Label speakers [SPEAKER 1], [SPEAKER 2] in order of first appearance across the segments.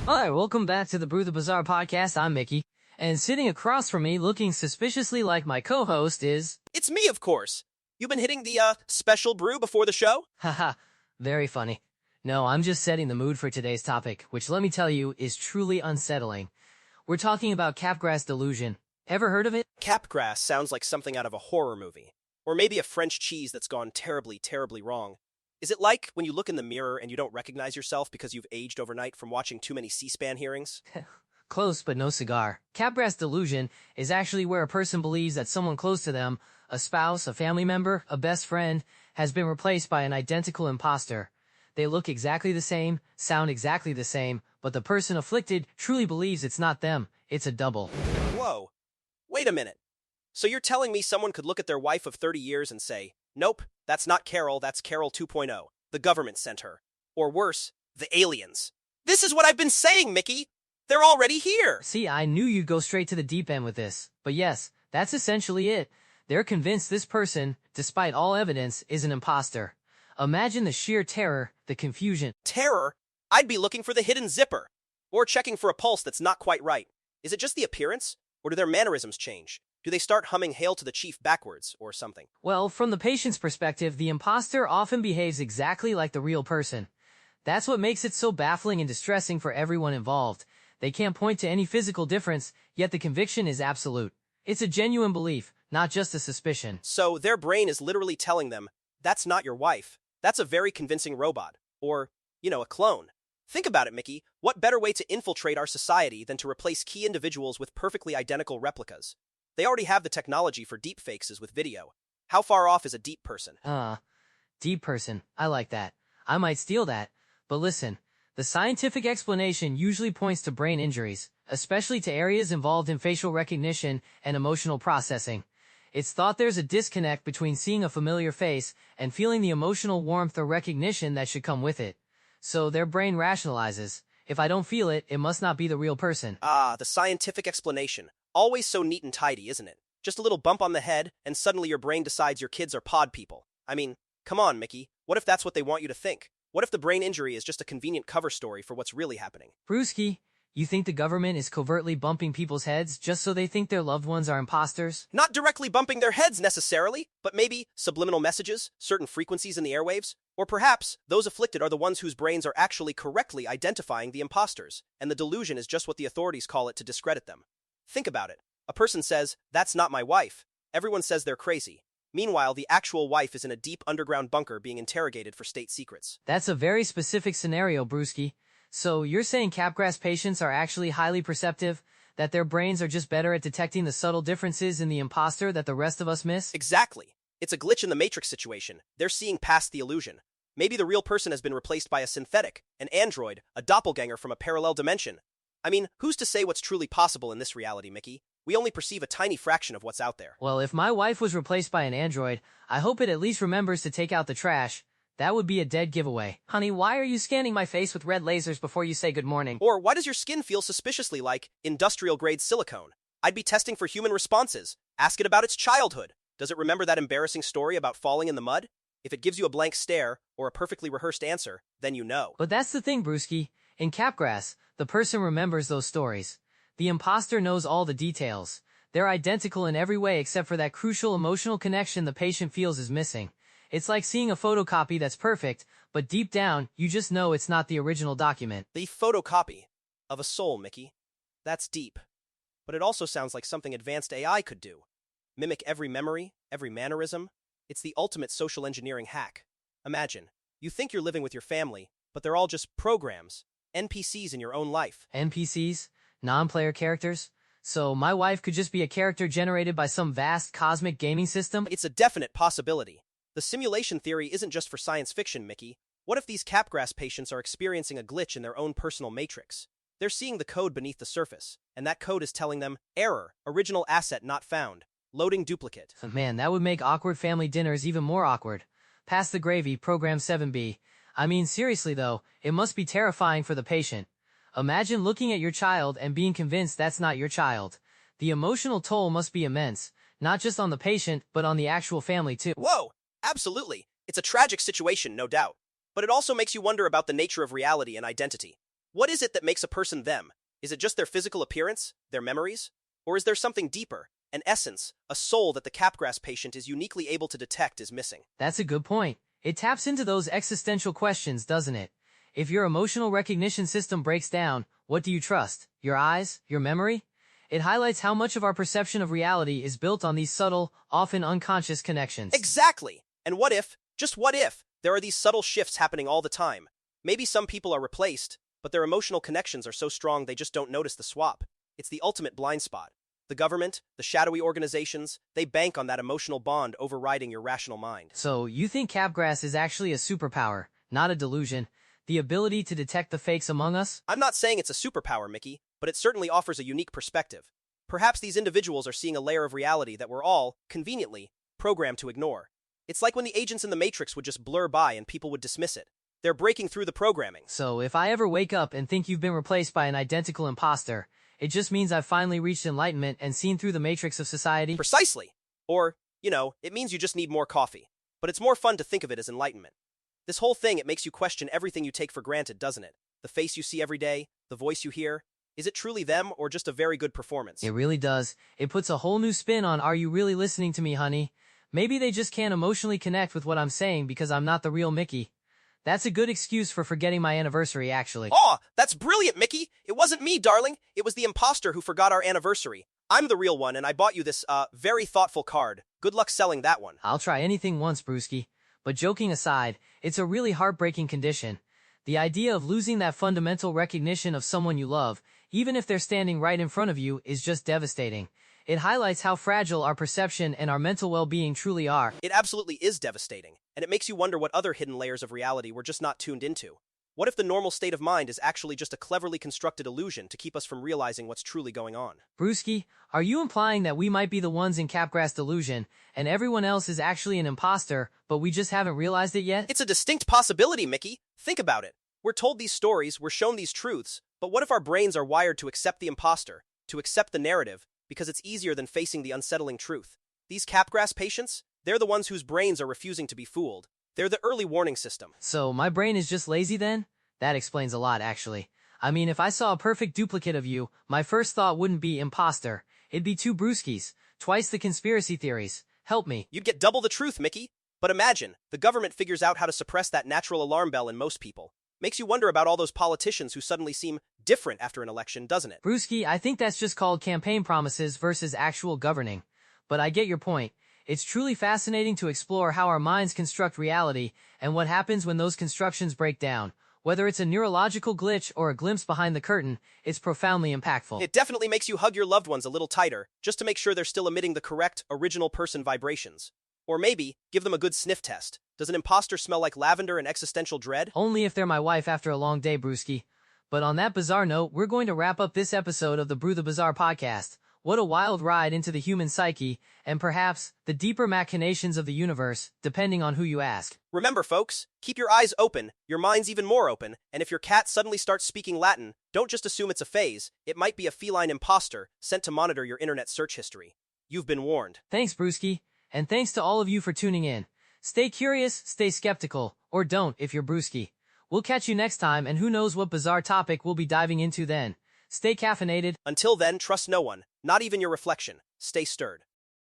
[SPEAKER 1] Alright, welcome back to the Brew the Bazaar podcast. I'm Mickey. And sitting across from me, looking suspiciously like my co-host is...
[SPEAKER 2] It's me, of course. You been hitting the, special brew before the show?
[SPEAKER 1] Haha, very funny. No, I'm just setting the mood for today's topic, which let me tell you, is truly unsettling. We're talking about Capgras Delusion. Ever heard of it?
[SPEAKER 2] Capgras sounds like something out of a horror movie. Or maybe a French cheese that's gone terribly, terribly wrong. Is it like when you look in the mirror and you don't recognize yourself because you've aged overnight from watching too many C-SPAN hearings?
[SPEAKER 1] Close, but no cigar. Capgras Delusion is actually where a person believes that someone close to them, a spouse, a family member, a best friend, has been replaced by an identical imposter. They look exactly the same, sound exactly the same, but the person afflicted truly believes it's not them, it's a double.
[SPEAKER 2] Whoa. Wait a minute. So you're telling me someone could look at their wife of 30 years and say, "Nope, that's not Carol, that's Carol 2.0. The government sent her." Or worse, the aliens. This is what I've been saying, Mickey! They're already here!
[SPEAKER 1] See, I knew you'd go straight to the deep end with this. But yes, that's essentially it. They're convinced this person, despite all evidence, is an imposter. Imagine the sheer terror, the confusion.
[SPEAKER 2] Terror? I'd be looking for the hidden zipper. Or checking for a pulse that's not quite right. Is it just the appearance? Or do their mannerisms change? Do they start humming Hail to the Chief backwards, or something?
[SPEAKER 1] Well, from the patient's perspective, the imposter often behaves exactly like the real person. That's what makes it so baffling and distressing for everyone involved. They can't point to any physical difference, yet the conviction is absolute. It's a genuine belief, not just a suspicion.
[SPEAKER 2] So their brain is literally telling them, "That's not your wife. That's a very convincing robot." Or, a clone. Think about it, Mickey. What better way to infiltrate our society than to replace key individuals with perfectly identical replicas? They already have the technology for deepfakes with video. How far off is a deep person?
[SPEAKER 1] Deep person. I like that. I might steal that. But listen, the scientific explanation usually points to brain injuries, especially to areas involved in facial recognition and emotional processing. It's thought there's a disconnect between seeing a familiar face and feeling the emotional warmth or recognition that should come with it. So their brain rationalizes, if I don't feel it, it must not be the real person.
[SPEAKER 2] Ah, the scientific explanation. Always so neat and tidy, isn't it? Just a little bump on the head, and suddenly your brain decides your kids are pod people. I mean, come on, Mickey. What if that's what they want you to think? What if the brain injury is just a convenient cover story for what's really happening?
[SPEAKER 1] Brewski, you think the government is covertly bumping people's heads just so they think their loved ones are imposters?
[SPEAKER 2] Not directly bumping their heads necessarily, but maybe subliminal messages, certain frequencies in the airwaves, or perhaps those afflicted are the ones whose brains are actually correctly identifying the imposters, and the delusion is just what the authorities call it to discredit them. Think about it. A person says, "That's not my wife." Everyone says they're crazy. Meanwhile, the actual wife is in a deep underground bunker being interrogated for state secrets.
[SPEAKER 1] That's a very specific scenario, Brewski. So you're saying Capgras patients are actually highly perceptive, that their brains are just better at detecting the subtle differences in the imposter that the rest of us miss?
[SPEAKER 2] Exactly. It's a glitch in the Matrix situation. They're seeing past the illusion. Maybe the real person has been replaced by a synthetic, an android, a doppelganger from a parallel dimension. I mean, who's to say what's truly possible in this reality, Mickey? We only perceive a tiny fraction of what's out there.
[SPEAKER 1] Well, if my wife was replaced by an android, I hope it at least remembers to take out the trash. That would be a dead giveaway. Honey, why are you scanning my face with red lasers before you say good morning?
[SPEAKER 2] Or why does your skin feel suspiciously like industrial-grade silicone? I'd be testing for human responses. Ask it about its childhood. Does it remember that embarrassing story about falling in the mud? If it gives you a blank stare or a perfectly rehearsed answer, then you know.
[SPEAKER 1] But that's the thing, Brewski. In Capgras, the person remembers those stories. The imposter knows all the details. They're identical in every way except for that crucial emotional connection the patient feels is missing. It's like seeing a photocopy that's perfect, but deep down, you just know it's not the original document.
[SPEAKER 2] The photocopy of a soul, Mickey. That's deep. But it also sounds like something advanced AI could do. Mimic every memory, every mannerism. It's the ultimate social engineering hack. Imagine, you think you're living with your family, but they're all just programs, NPCs in your own life.
[SPEAKER 1] NPCs? Non-player characters? So my wife could just be a character generated by some vast cosmic gaming system?
[SPEAKER 2] It's a definite possibility. The simulation theory isn't just for science fiction, Mickey. What if these Capgras patients are experiencing a glitch in their own personal matrix? They're seeing the code beneath the surface, and that code is telling them, "Error, original asset not found, loading duplicate."
[SPEAKER 1] Man, that would make awkward family dinners even more awkward. Pass the gravy, program 7B. I mean, seriously though, it must be terrifying for the patient. Imagine looking at your child and being convinced that's not your child. The emotional toll must be immense, not just on the patient, but on the actual family too.
[SPEAKER 2] Whoa, absolutely. It's a tragic situation, no doubt. But it also makes you wonder about the nature of reality and identity. What is it that makes a person them? Is it just their physical appearance, their memories? Or is there something deeper, an essence, a soul that the Capgras patient is uniquely able to detect is missing?
[SPEAKER 1] That's a good point. It taps into those existential questions, doesn't it? If your emotional recognition system breaks down, what do you trust? Your eyes? Your memory? It highlights how much of our perception of reality is built on these subtle, often unconscious connections.
[SPEAKER 2] Exactly! And what if, just what if, there are these subtle shifts happening all the time? Maybe some people are replaced, but their emotional connections are so strong they just don't notice the swap. It's the ultimate blind spot. The government, the shadowy organizations, they bank on that emotional bond overriding your rational mind.
[SPEAKER 1] So, you think Capgras is actually a superpower, not a delusion, the ability to detect the fakes among us?
[SPEAKER 2] I'm not saying it's a superpower, Mickey, but it certainly offers a unique perspective. Perhaps these individuals are seeing a layer of reality that we're all, conveniently, programmed to ignore. It's like when the agents in the Matrix would just blur by and people would dismiss it. They're breaking through the programming.
[SPEAKER 1] So, if I ever wake up and think you've been replaced by an identical imposter, it just means I've finally reached enlightenment and seen through the matrix of society?
[SPEAKER 2] Precisely. Or, it means you just need more coffee. But it's more fun to think of it as enlightenment. This whole thing, it makes you question everything you take for granted, doesn't it? The face you see every day, the voice you hear. Is it truly them or just a very good performance?
[SPEAKER 1] It really does. It puts a whole new spin on, are you really listening to me, honey? Maybe they just can't emotionally connect with what I'm saying because I'm not the real Mickey. That's a good excuse for forgetting my anniversary, actually.
[SPEAKER 2] Aw, that's brilliant, Mickey! It wasn't me, darling. It was the imposter who forgot our anniversary. I'm the real one, and I bought you this, very thoughtful card. Good luck selling that one.
[SPEAKER 1] I'll try anything once, Brewski. But joking aside, it's a really heartbreaking condition. The idea of losing that fundamental recognition of someone you love, even if they're standing right in front of you, is just devastating. It highlights how fragile our perception and our mental well-being truly are.
[SPEAKER 2] It absolutely is devastating, and it makes you wonder what other hidden layers of reality we're just not tuned into. What if the normal state of mind is actually just a cleverly constructed illusion to keep us from realizing what's truly going on?
[SPEAKER 1] Brewski, are you implying that we might be the ones in Capgras Delusion, and everyone else is actually an imposter, but we just haven't realized it yet?
[SPEAKER 2] It's a distinct possibility, Mickey. Think about it. We're told these stories, we're shown these truths, but what if our brains are wired to accept the imposter, to accept the narrative, because it's easier than facing the unsettling truth? These Capgras patients, they're the ones whose brains are refusing to be fooled. They're the early warning system.
[SPEAKER 1] So my brain is just lazy then? That explains a lot, actually. I mean, if I saw a perfect duplicate of you, my first thought wouldn't be imposter. It'd be two Brewskis, twice the conspiracy theories. Help me.
[SPEAKER 2] You'd get double the truth, Mickey. But imagine, the government figures out how to suppress that natural alarm bell in most people. Makes you wonder about all those politicians who suddenly seem different after an election, doesn't it?
[SPEAKER 1] Brewski, I think that's just called campaign promises versus actual governing. But I get your point. It's truly fascinating to explore how our minds construct reality and what happens when those constructions break down. Whether it's a neurological glitch or a glimpse behind the curtain, it's profoundly impactful.
[SPEAKER 2] It definitely makes you hug your loved ones a little tighter, just to make sure they're still emitting the correct, original person vibrations. Or maybe, give them a good sniff test. Does an imposter smell like lavender and existential dread?
[SPEAKER 1] Only if they're my wife after a long day, Brewski. But on that bizarre note, we're going to wrap up this episode of the Brew the Bizarre podcast. What a wild ride into the human psyche, and perhaps the deeper machinations of the universe, depending on who you ask.
[SPEAKER 2] Remember, folks, keep your eyes open, your minds even more open, and if your cat suddenly starts speaking Latin, don't just assume it's a phase. It might be a feline imposter sent to monitor your internet search history. You've been warned.
[SPEAKER 1] Thanks, Brewski, and thanks to all of you for tuning in. Stay curious, stay skeptical, or don't if you're Brewski. We'll catch you next time, and who knows what bizarre topic we'll be diving into then. Stay caffeinated.
[SPEAKER 2] Until then, trust no one, not even your reflection. Stay stirred.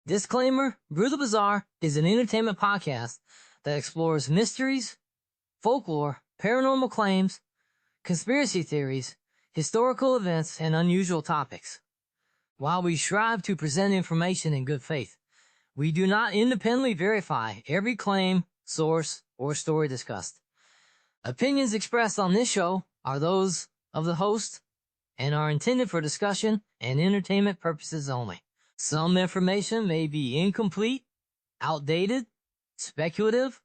[SPEAKER 1] Disclaimer, Brew the Bizarre is an entertainment podcast that explores mysteries, folklore, paranormal claims, conspiracy theories, historical events, and unusual topics. While we strive to present information in good faith, we do not independently verify every claim, source, or story discussed. Opinions expressed on this show are those of the host and are intended for discussion and entertainment purposes only. Some information may be incomplete, outdated, speculative,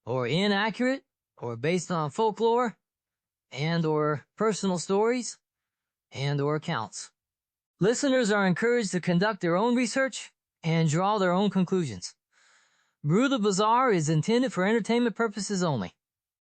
[SPEAKER 1] or inaccurate, or based on folklore, and/or personal stories, and/or accounts. Listeners are encouraged to conduct their own research and draw their own conclusions. Brew the Bizarre is intended for entertainment purposes only.